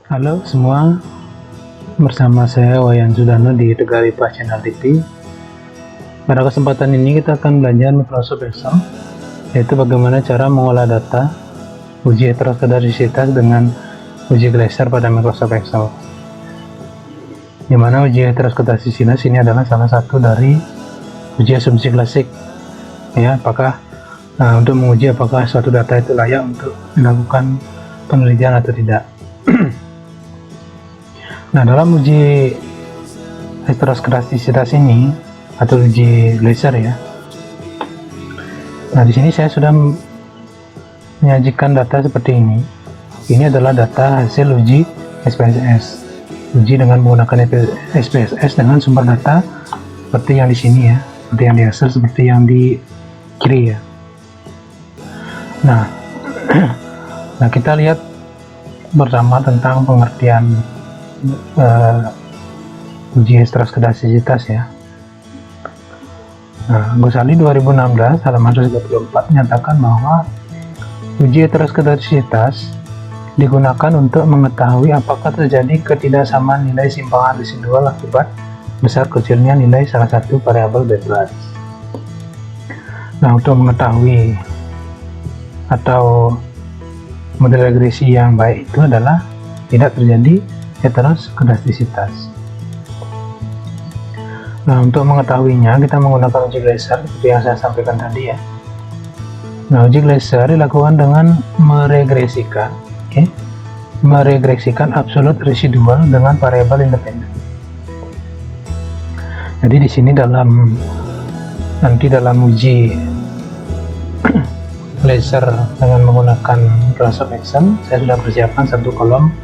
Halo semua, bersama saya Wayan Sudano di Tegar IPA Channel TV. Pada kesempatan ini kita akan belajar Microsoft Excel, yaitu bagaimana cara mengolah data, uji heteroskedasitas dengan uji Glaser pada Microsoft Excel. Dimana uji heteroskedasitas ini adalah salah satu dari uji asumsi klasik, ya, untuk menguji apakah suatu data itu layak untuk dilakukan penelitian atau tidak. Nah, dalam uji heteroskedasitas ini atau uji Glaser ya. Nah, di sini saya sudah menyajikan data seperti ini. Ini adalah data hasil uji SPSS. Uji dengan menggunakan SPSS dengan sumber data seperti yang di sini ya, seperti yang di Excel, seperti yang di kiri ya. Nah, kita lihat bersama tentang pengertian uji heteroskedasitas ya. Nah, Ghosali 2016 halaman 134 menyatakan bahwa uji heteroskedasitas digunakan untuk mengetahui apakah terjadi ketidaksamaan nilai simpangan residual akibat besar kecilnya nilai salah satu variabel bebas. Nah, untuk mengetahui atau model regresi yang baik itu adalah tidak terjadi heteroskedasitas. Nah, untuk mengetahuinya kita menggunakan uji Glaser seperti yang saya sampaikan tadi ya. Nah, uji Glaser dilakukan dengan meregresikan absolut residual dengan variabel independen. Jadi di sini dalam uji Glaser dengan menggunakan Microsoft Excel, saya sudah persiapkan satu kolom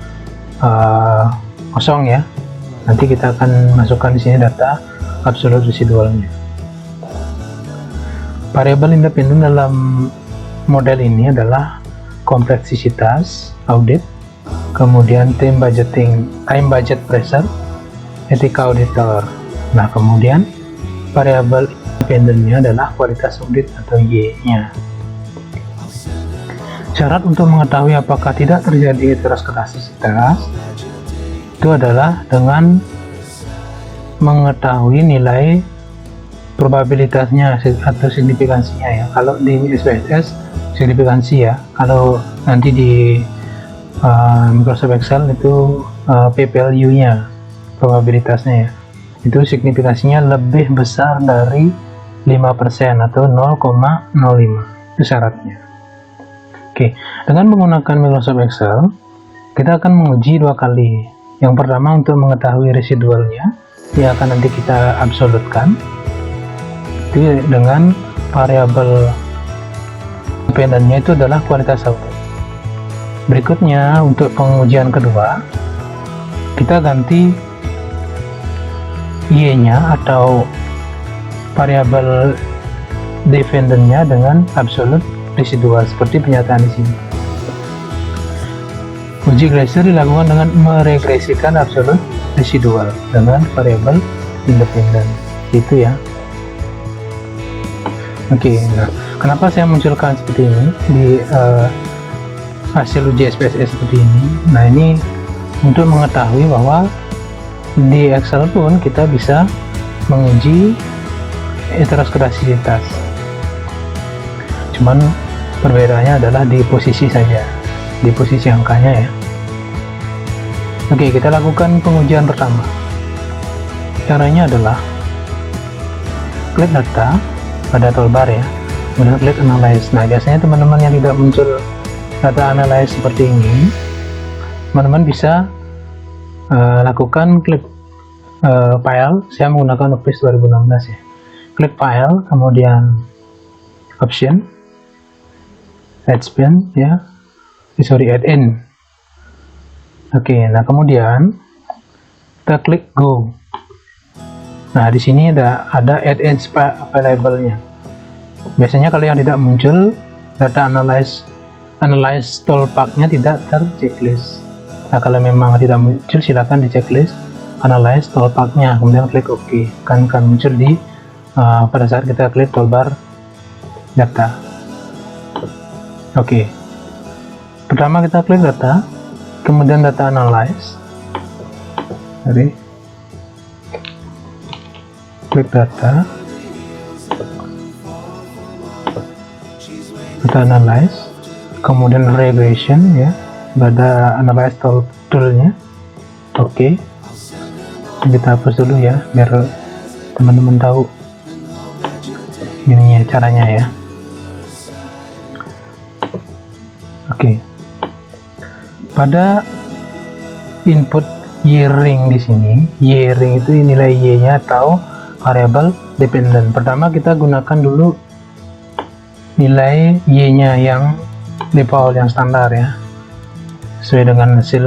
kosong ya. Nanti kita akan masukkan di sini data absolut residualnya. Variabel independen dalam model ini adalah kompleksitas, audit, kemudian time budget pressure, etika auditor. Nah, kemudian variabel independennya adalah kualitas audit atau Y-nya. Syarat untuk mengetahui apakah tidak terjadi heteroskedasitas itu adalah dengan mengetahui nilai probabilitasnya atau signifikansinya ya. Kalau di SPSS signifikansi ya, kalau nanti di Microsoft Excel itu p-value-nya, probabilitasnya ya, itu signifikansinya lebih besar dari 5% atau 0,05, itu syaratnya. Oke, dengan menggunakan Microsoft Excel, kita akan menguji dua kali. Yang pertama untuk mengetahui residualnya, yang akan nanti kita absolutkan, itu dengan variabel independennya itu adalah kualitas audit. Berikutnya untuk pengujian kedua, kita ganti Y-nya atau variabel dependennya dengan absolut residual seperti pernyataan di sini. Uji Glaser dilakukan dengan meregresikan absolut residual dengan variabel independen. Itu ya. Oke, nah, kenapa saya munculkan seperti ini di hasil uji SPSS seperti ini? Nah, ini untuk mengetahui bahwa di Excel pun kita bisa menguji heteroskedasitas. Cuman perbedaannya adalah di posisi saja, di posisi angkanya ya. Oke, kita lakukan pengujian pertama. Caranya adalah klik data pada toolbar ya, kemudian klik analyze. Nah, biasanya teman-teman yang tidak muncul data analyze seperti ini, teman-teman bisa lakukan klik file. Saya menggunakan Office 2016 ya. Klik file, kemudian option, add in. Oke, nah kemudian kita klik go. Nah, di sini ada add in available-nya. Biasanya kalau yang tidak muncul data analyze toolpath-nya tidak terchecklist. Nah, kalau memang tidak muncul, silakan di checklist analyze toolpath-nya, kemudian klik OK. Akan muncul di pada saat kita klik toolbar data. Oke. Pertama kita klik data, kemudian data analyze, klik data analyze, kemudian regression ya, pada analyze toolnya. Oke, kita hapus dulu ya biar teman-teman tahu ini caranya ya. Oke, pada input y-ring di sini, y-ring itu nilai y-nya atau variabel dependent. Pertama kita gunakan dulu nilai y-nya yang default, yang standar ya, sesuai dengan hasil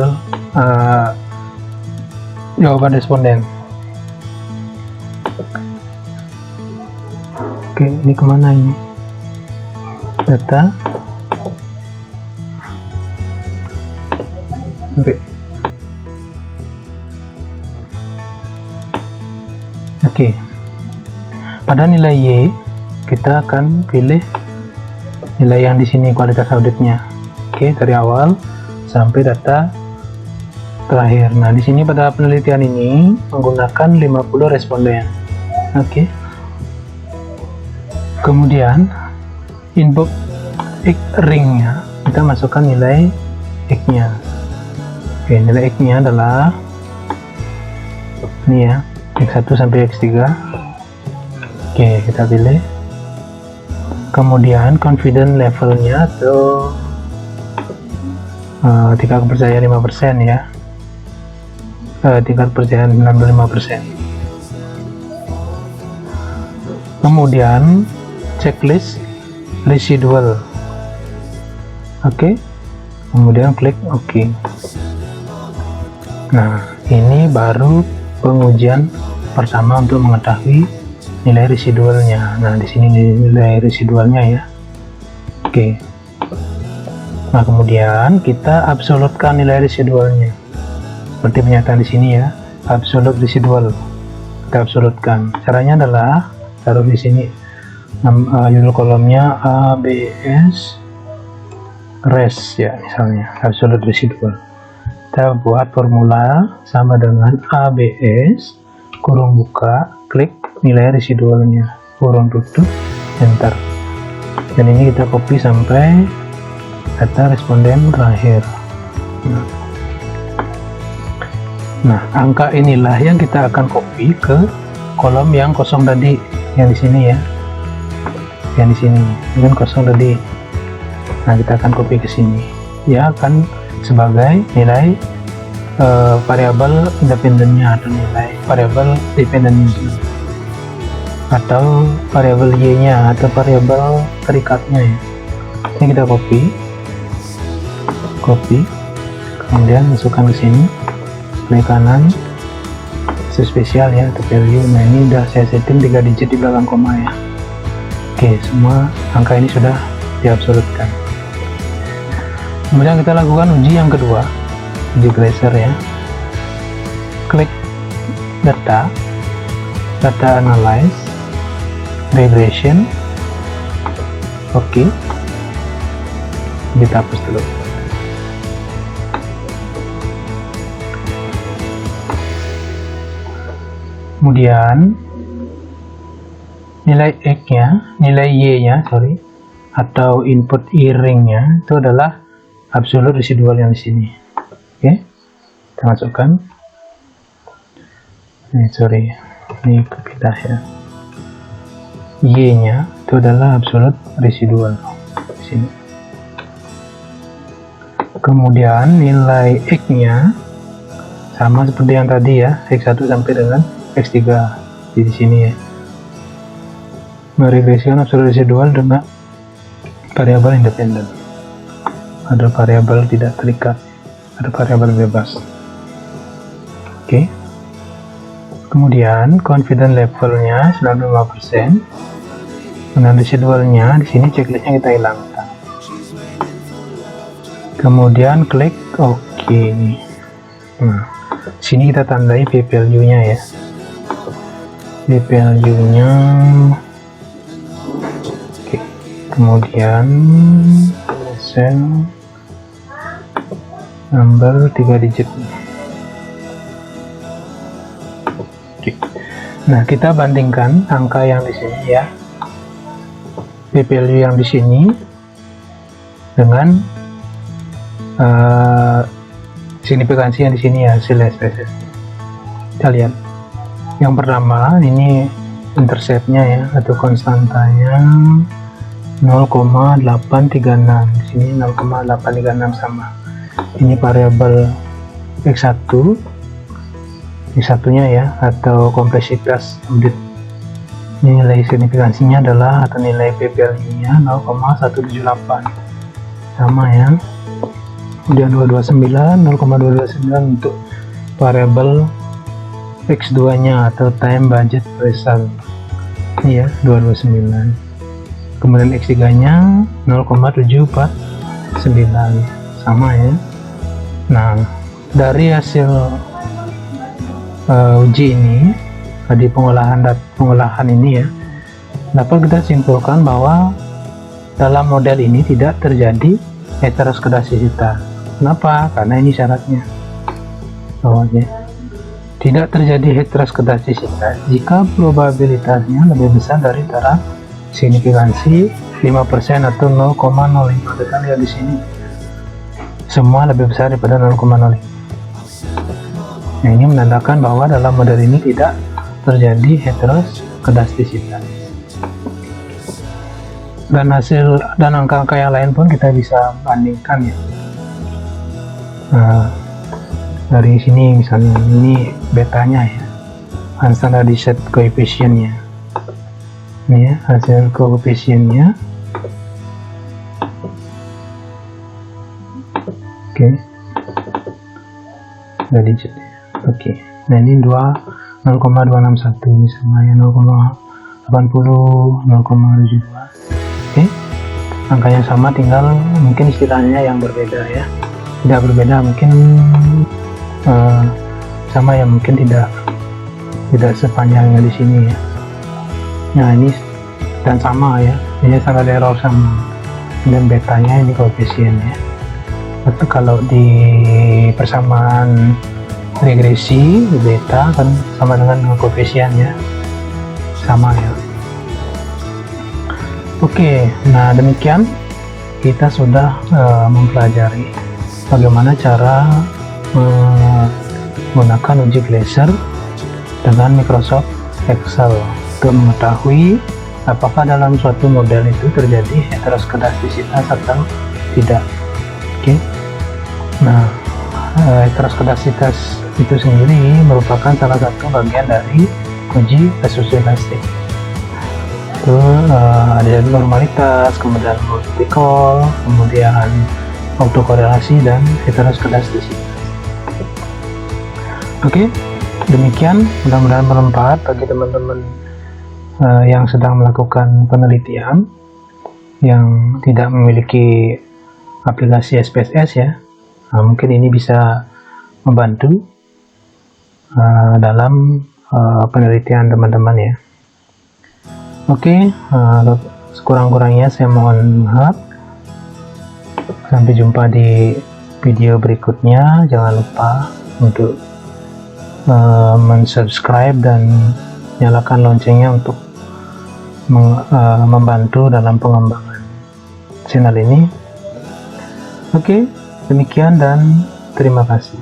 jawaban responden. Oke, ini kemana ini? Data. Oke. Pada nilai Y, kita akan pilih nilai yang di sini, kualitas auditnya. Oke, dari awal sampai data terakhir. Nah, di sini pada penelitian ini menggunakan 50 responden. Oke. Kemudian input X-ring-nya, kita masukkan nilai X-nya. Oke, nilai X-nya adalah ini ya, X1 sampai X3. Oke, kita pilih. Kemudian confidence levelnya atau tingkat kepercayaan 5% ya, tingkat kepercayaan 95%. Kemudian checklist residual. Oke, kemudian klik OK. Nah, ini baru pengujian pertama untuk mengetahui nilai residualnya. Nah, di sini nilai residualnya ya. Oke. Nah, kemudian kita absolutkan nilai residualnya. Seperti pernyataan di sini ya, absolute residual. Kita absolutkan. Caranya adalah taruh di sini judul kolomnya ABS res ya, misalnya absolute residual. Kita buat formula sama dengan ABS kurung buka, klik nilai residualnya, kurung tutup, enter. Dan ini kita copy sampai data responden terakhir. Nah, angka inilah yang kita akan copy ke kolom yang kosong tadi, yang di sini ya, yang di sini ini kan kosong tadi. Nah, kita akan copy ke sini ya, akan sebagai nilai variabel independennya atau nilai variabel dependennya atau variabel y nya atau variabel terikatnya ya. Ini kita copy, kemudian masukkan ke sini, klik kanan, spesial ya atau value. Nah, ini udah saya setting 3 digit di belakang koma ya. Oke, semua angka ini sudah diabsolutkan. Kemudian kita lakukan uji yang kedua, uji Glaser ya. Klik data analyze, regression. Oke, kita hapus dulu. Kemudian nilai X-nya, nilai Y-nya, atau input y-ring-nya itu adalah absolute residual yang di sini. Oke, kita masukkan. Ini berbeda ya. Y-nya itu adalah absolute residual di sini. Kemudian nilai X-nya sama seperti yang tadi ya, X1 sampai dengan X3 di sini ya. Meregresikan absolute residual dengan variabel independen. Ada variabel tidak terikat, ada variabel bebas. Oke. Kemudian confidence levelnya 95%. Dengan residualnya di sini checklistnya kita hilangkan. Kemudian klik OK. Nah, sini kita tandai p value-nya ya. P value-nya. Oke. Kemudian number 3 digit. Oke. Nah, kita bandingkan angka yang di sini ya, p-value yang di sini dengan signifikansi yang di sini ya, hasil SPSS. Kita lihat yang pertama, ini interceptnya ya, atau konstantanya 0,836. Di sini 0,836 sama. Ini variabel x1, x1-nya ya, atau kompleksitas update. Ini nilai signifikansinya adalah, atau nilai p-value-nya 0,178 sama ya. Kemudian 229, 0,229 untuk variabel x2-nya atau time budget result. Ini ya, 229. Kemudian x3-nya 0,749 sama ya. Nah, dari hasil uji ini, di pengolahan ini ya, dapat kita simpulkan bahwa dalam model ini tidak terjadi heteroskedastisita. Kenapa? Karena ini syaratnya. Tidak terjadi heteroskedastisita jika probabilitasnya lebih besar dari taraf signifikansi 5% atau 0,05. Kita lihat di sini, semua lebih besar daripada 0,05. Nah, ini menandakan bahwa dalam model ini tidak terjadi heteroskedastisita. Dan hasil dan angka-angka yang lain pun kita bisa bandingkan ya. Nah, dari sini misalnya ini betanya ya, unstandardized coefficient-nya. Ini ya, hasil koefisiennya. Oke. Dari Oke. Nah, ini 0,261 sama ya, 0,80, 0,72. Oke. Angkanya sama, tinggal mungkin istilahnya yang berbeda ya. Tidak berbeda, mungkin sama ya, mungkin tidak sepanjangnya di sini ya. Nah, ini dan sama ya, ini standard error sama, dan betanya ini koefisiennya. Atau kalau di persamaan regresi beta kan sama dengan koefisiennya sama ya. Oke, nah demikian kita sudah mempelajari bagaimana cara menggunakan uji Glaser dengan Microsoft Excel untuk mengetahui apakah dalam suatu model itu terjadi heteroskedastisitas atau tidak. Oke. Nah, heteroskedastisitas itu sendiri merupakan salah satu bagian dari uji asumsi elastik. Itu ada normalitas, kemudian multiple, kemudian autokorelasi dan heteroskedastisitas. Oke, demikian, mudah-mudahan bermanfaat bagi teman-teman yang sedang melakukan penelitian yang tidak memiliki aplikasi SPSS ya. Nah, mungkin ini bisa membantu dalam penelitian teman-teman ya. Oke, sekurang-kurangnya saya mohon maaf. Sampai jumpa di video berikutnya. Jangan lupa untuk mensubscribe dan nyalakan loncengnya untuk membantu dalam pengembangan channel ini. Oke, demikian dan terima kasih.